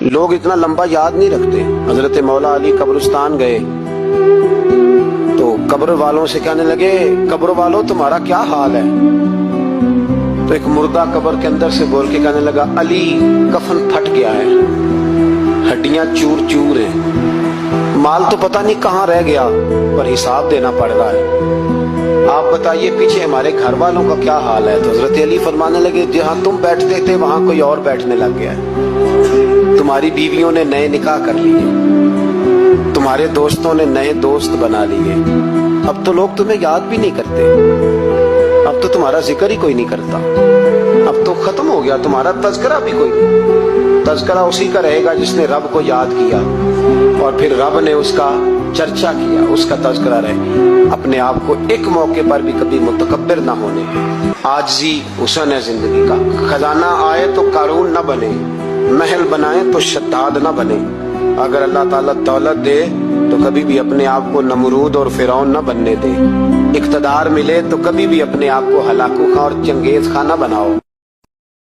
لوگ اتنا لمبا یاد نہیں رکھتے. حضرت مولا علی قبرستان گئے تو قبر والوں سے کہنے لگے قبر والوں تمہارا کیا حال ہے؟ تو ایک مردہ قبر کے اندر سے بول کے کہنے لگا علی کفن پھٹ گیا ہے، ہڈیاں چور چور ہیں، مال تو پتہ نہیں کہاں رہ گیا پر حساب دینا پڑ رہا ہے، آپ بتائیے پیچھے ہمارے گھر والوں کا کیا حال ہے؟ تو حضرت علی فرمانے لگے جہاں تم بیٹھتے تھے وہاں کوئی اور بیٹھنے لگ گیا ہے، تمہاری بیویوں نے نئے نکاح کر لیے، تمہارے دوستوں نے نئے دوست بنا لیے، اب تو لوگ تمہیں یاد بھی نہیں کرتے، اب تو تمہارا ذکر ہی کوئی نہیں کرتا، اب تو ختم ہو گیا تمہارا تذکرہ بھی کوئی نہیں، تذکرہ اسی کا رہے گا جس نے رب کو یاد کیا اور پھر رب نے اس کا چرچا کیا، اس کا تذکرہ رہے. اپنے آپ کو ایک موقع پر بھی کبھی متکبر نہ ہونے، عاجزی حسن ہے زندگی کا. خزانہ آئے تو قارون نہ بنے، محل بنائے تو شداد نہ بنے. اگر اللہ تعالیٰ دولت دے تو کبھی بھی اپنے آپ کو نمرود اور فرعون نہ بننے دے. اقتدار ملے تو کبھی بھی اپنے آپ کو ہلاکو خاں اور چنگیز خان نہ بناؤ.